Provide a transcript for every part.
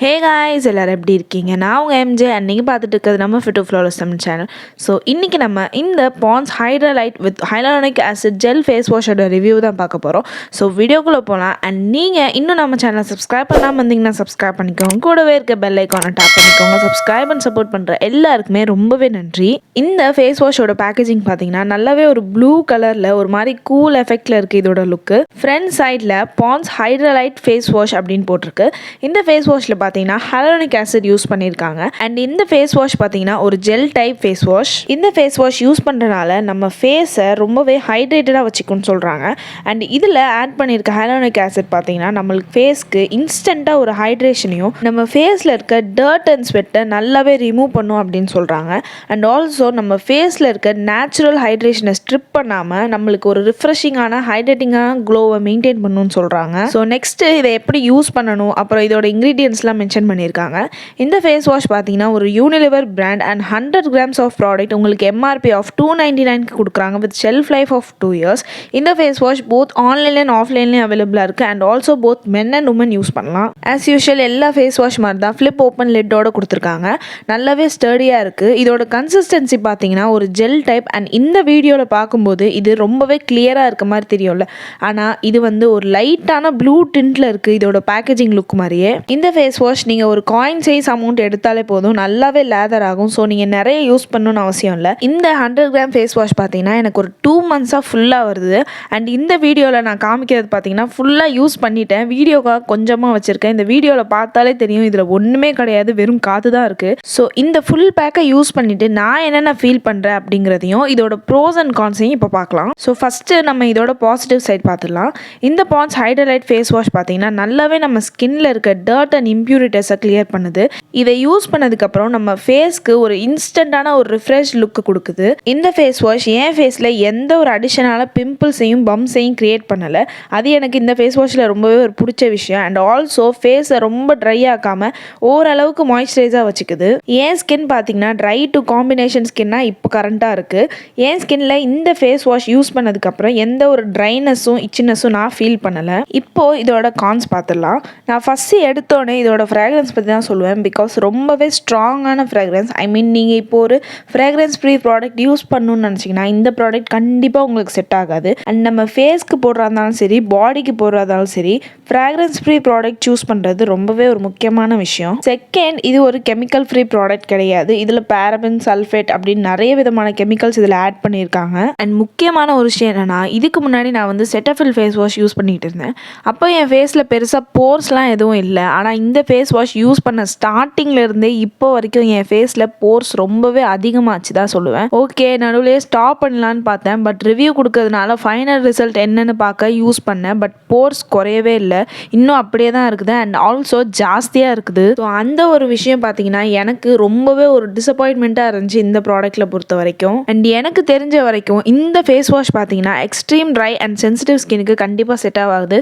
Hey guys எல்லோரும் எப்படி இருக்கீங்க? நான் உங்கள் எம்ஜே அன்றைக்கி பார்த்துட்டு இருக்கிறது நம்ம fit to flawless Tamil channel. So இன்றைக்கி நம்ம இந்த Pond's hydra Light with hyaluronic acid gel face வாஷோட ரிவ்யூ தான் பார்க்க போகிறோம். ஸோ வீடியோக்குள்ளே போகலாம். அண்ட் நீங்கள் இன்னும் நம்ம சேனலை சப்ஸ்கிரைப் பண்ணாமல் இருந்தீங்கன்னா சப்ஸ்கிரைப் பண்ணிக்கோங்க. கூடவே இருக்க பெல் ஐக்கானை டேப் பண்ணிக்கோங்க. சப்ஸ்கிரைப் அண்ட் சப்போர்ட் பண்ணுற எல்லாருக்குமே ரொம்பவே நன்றி. இந்த ஃபேஸ் வாஷோட பேக்கேஜிங் பார்த்தீங்கன்னா நல்லாவே ஒரு ப்ளூ கலரில் ஒரு மாதிரி கூல் எஃபெக்டில் இருக்குது இதோட லுக்கு. ஃப்ரண்ட் சைடில் Pond's hydra light face wash அப்படின்னு போட்டிருக்கு. இந்த ஃபேஸ் வாஷில் பார்த்தீங்கன்னா ஹைலோனிக் ஆசிட் யூஸ் பண்ணியிருக்காங்க. அண்ட் இந்த ஃபேஸ் வாஷ் பார்த்தீங்கன்னா ஒரு ஜெல் டைப் ஃபேஸ் வாஷ். இந்த ஃபேஸ் வாஷ் யூஸ் பண்ணுறதுனால நம்ம ஃபேஸை ரொம்பவே ஹைட்ரேட்டடாக வச்சுக்கணும்னு சொல்கிறாங்க. அண்ட் இதில் ஆட் பண்ணியிருக்க ஹைலோனிக் ஆசிட் பார்த்தீங்கன்னா நம்மளுக்கு ஃபேஸ்க்கு இன்ஸ்டண்ட்டாக ஒரு ஹைட்ரேஷனையும் நம்ம ஃபேஸில் இருக்க டர்ட் அண்ட் ஸ்வெட்டை நல்லாவே ரிமூவ் பண்ணும் அப்படின்னு சொல்கிறாங்க. அண்ட் ஆல்சோ நம்ம ஃபேஸில் இருக்க நேச்சுரல் ஹைட்ரேஷனை ஸ்ட்ரிப் பண்ணாமல் நம்மளுக்கு ஒரு ரிஃப்ரெஷிங்கான ஹைட்ரேட்டிங்கான க்ளோவை மெயின்டைன் பண்ணணும்னு சொல்கிறாங்க. ஸோ நெக்ஸ்ட்டு இதை எப்படி யூஸ் பண்ணணும், அப்புறம் இதோட இன்க்ரீடியன்ஸ்லாம் மென்ஷன் பண்ணியிருக்காங்க. இந்த ஃபேஸ் வாஷ் பார்த்தீங்கன்னா ஒரு Unilever brand and 100 grams of product உங்களுக்கு எம்ஆர்பி ஆஃப் $299 கொடுக்குறாங்க with shelf life of 2 years. இந்த ஃபேஸ் வாஷ் போத் ஆன்லைன்ல அண்ட் ஆஃப்லைன்லேயும் அவைலபிளாக இருக்குது. And also both men and women use பண்ணலாம். ஆஸ் யூஷுவல் எல்லா ஃபேஸ் வாஷ் மாதிரி தான் ஃப்ளிப் ஓப்பன் லிட்டோட கொடுத்துருக்காங்க. நல்லாவே ஸ்டடியாக இருக்குது. இதோட கன்சிஸ்டன்சி பார்த்தீங்கன்னா ஒரு ஜெல் டைப். அண்ட் இந்த வீடியோவில் பார்க்கும்போது இது ரொம்பவே கிளியராக இருக்க மாதிரி தெரியும்ல, ஆனால் இது வந்து ஒரு லைட்டான ப்ளூ டின்ட்டில் இருக்குது இதோட பேக்கேஜிங் லுக் மாதிரியே. இந்த ஃபேஸ் வாஷ் நீங்கள் ஒரு காயின் சைஸ் அமௌண்ட் எடுத்தாலே போதும், நல்லாவே லேதர் ஆகும். ஸோ நீங்கள் நிறைய யூஸ் பண்ணணும்னு அவசியம் இல்லை. இந்த 100 gram ஃபேஸ் வாஷ் பார்த்தீங்கன்னா எனக்கு ஒரு 2 months ஃபுல்லாக வருது. அண்ட் இந்த வீடியோவில் நான் காமிக்கிறது பார்த்தீங்கன்னா ஃபுல்லாக யூஸ் பண்ணிட்டேன். வீடியோக்காக கொஞ்சமாக வச்சுருக்கேன். இந்த வீடியோவில் பார்த்தாலே தெரியும் இதில் ஒன்றுமே கிடையாது, வெறும் காற்று தான் இருக்குது. ஸோ இந்த ஃபுல் பேக்கை யூஸ் பண்ணிவிட்டு நான் என்னென்ன ஃபீல் பண்ணுறேன் அப்படிங்கிறதையும் இதோட ப்ரோஸ் அண்ட் கான்ஸையும் இப்போ பார்க்கலாம். ஸோ ஃபஸ்ட்டு நம்ம இதோட பாசிட்டிவ் சைட் பார்த்துடலாம். இந்த Pond's hydra light face wash பார்த்தீங்கன்னா நல்லாவே நம்ம ஸ்கின்ல இருக்க டர்ட் அண்ட் இம்ப்யூரிட்டிஸை கிளியர் பண்ணுது. இதை யூஸ் பண்ணதுக்கப்புறம் நம்ம ஃபேஸ்க்கு ஒரு இன்ஸ்டண்ட்டான ஒரு ரிஃப்ரெஷ் லுக்கு கொடுக்குது. இந்த ஃபேஸ் வாஷ் என் ஃபேஸில் எந்த ஒரு அடிஷனலான பிம்பிள்ஸையும் பம்ஸையும் கிரியேட் பண்ணலை. அது எனக்கு இந்த ஃபேஸ் வாஷில் ரொம்பவே ஒரு பிடிச்ச விஷயம். அண்ட் ஆல்சோ ஃபேஸை ரொம்ப ட்ரை ஆக்காமல் ஓரளவுக்கு மாய்ஸ்சரைஸாக வச்சுக்குது. என் ஸ்கின் பார்த்தீங்கன்னா ட்ரை டு காம்பினேஷன் ஸ்கின்னாக இப்போ கரண்ட்டாக இருக்குது. என் ஸ்கின்ல இந்த ஃபேஸ் வாஷ் யூஸ் பண்ணதுக்கப்புறம் எந்த ஒரு ட்ரைனஸும் இச்சினஸும் நான் ஃபீல் பண்ணலை. இப்போது இதோட கான்ஸ் பார்த்துடலாம். நான் ஃபஸ்ட்டு எடுத்தோடனே இதோட ஃப்ராக்ரன்ஸ் பற்றி தான் சொல்லுவேன். பிகாஸ் ரொம்பவே ஸ்ட்ராங்கான ஃப்ராக்ரன்ஸ். ஐ மீன் நீங்கள் இப்போ ஒரு ஃப்ராக்ரன்ஸ் ஃப்ரீ ப்ராடக்ட் யூஸ் பண்ணணும்னு நினச்சிங்கன்னா இந்த ப்ராடக்ட் கண்டிப்பாக உங்களுக்கு செட் ஆகாது. அண்ட் நம்ம ஃபேஸ்க்கு போடுறதா இருந்தாலும் சரி, பாடிக்கு போடுறதா இருந்தாலும் சரி, ஃப்ராக்ரன்ஸ் ஃப்ரீ ப்ராடக்ட் சூஸ் பண்ணுறது ரொம்பவே ஒரு முக்கியமான விஷயம். செகண்ட், இது ஒரு கெமிக்கல் ஃப்ரீ ப்ராடக்ட் கிடையாது. இதில் பேரபின், சல்ஃபேட் அப்படின்னு நிறைய விதமான கெமிக்கல்ஸ் இதில் ஆட் பண்ணியிருக்காங்க. அண்ட் முக்கியமான ஒரு விஷயம் என்னென்னா, இதுக்கு முன்னாடி நான் வந்து செட்டஃபில் ஃபேஸ் வாஷ் யூஸ் பண்ணிகிட்டு இருந்தேன். அப்போ என் ஃபேஸில் பெருசாக போர்ஸ்லாம் எதுவும் இல்லை. ஆனால் இந்த ஃபேஸ் வாஷ் யூஸ் பண்ண ஸ்டார்டிங்லேருந்தே இப்போ வரைக்கும் என் ஃபேஸில் போர்ஸ் ரொம்பவே அதிகமாச்சு தான் சொல்லுவேன். ஓகே, நடுவுலேயே ஸ்டாப் பண்ணலான்னு பார்த்தேன். பட் ரிவ்யூ கொடுக்கறதுனால ஃபைனல் ரிசல்ட் என்னென்னு பார்க்க யூஸ் பண்ணேன். பட் போர்ஸ் குறையவே இல்லை, இன்னும் அப்படியே தான் இருக்குது. அண்ட் ஆல்சோ ஜாஸ்தியாக இருக்குது. ஸோ அந்த ஒரு விஷயம் பார்த்தீங்கன்னா எனக்கு ரொம்பவே ஒரு டிசப்பாயின்மெண்ட்டாக இருந்துச்சு இந்த ப்ராடக்ட்டில் பொறுத்த வரைக்கும். அண்ட் எனக்கு தெரிஞ்ச வரைக்கும் இந்த ஃபேஸ் வாஷ் பார்த்தீங்கன்னா எக்ஸ்ட்ரீம் ட்ரை அண்ட் சென்சிட்டிவ் ஸ்கினுக்கு கண்டிப்பாக செட் ஆகாது.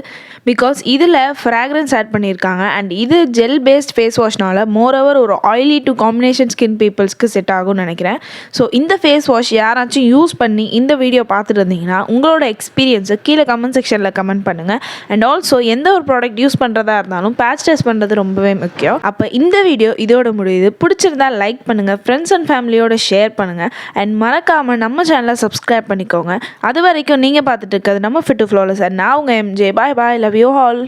பிகாஸ் இதில் ஃப்ராக்ரன்ஸ் ஆட் பண்ணியிருக்காங்க. அண்ட் இது ஜெல் பேஸ்ட் ஃபேஸ் வாஷ்னால மோரோவர் ஒரு ஆயிலி டு காம்பினேஷன் ஸ்கின் பீப்புள்ஸ்க்கு செட் ஆகும்னு நினைக்கிறேன். ஸோ இந்த ஃபேஸ் வாஷ் யாராச்சும் யூஸ் பண்ணி இந்த வீடியோ பார்த்துட்டு இருந்தீங்கன்னா உங்களோட எக்ஸ்பீரியன்ஸை கீழே கமெண்ட் செக்ஷனில் கமெண்ட் பண்ணுங்கள். அண்ட் ஆல்சோ எந்த ஒரு ப்ராடக்ட் யூஸ் பண்ணுறதா இருந்தாலும் பேட்ச் டெஸ்ட் பண்ணுறது ரொம்பவே முக்கியம். அப்போ இந்த வீடியோ இதோட முடியுது. பிடிச்சிருந்தா லைக் பண்ணுங்கள், ஃப்ரெண்ட்ஸ் அண்ட் ஃபேமிலியோட ஷேர் பண்ணுங்கள். அண்ட் மறக்காமல் நம்ம சேனலை சப்ஸ்கிரைப் பண்ணிக்கோங்க. அது வரைக்கும் நீங்கள் பார்த்துட்டு இருக்கிறது நம்ம ஃபிட் டு ஃப்ளாலெஸ். நான் உங்கள் MJ. Bye bye, love you all.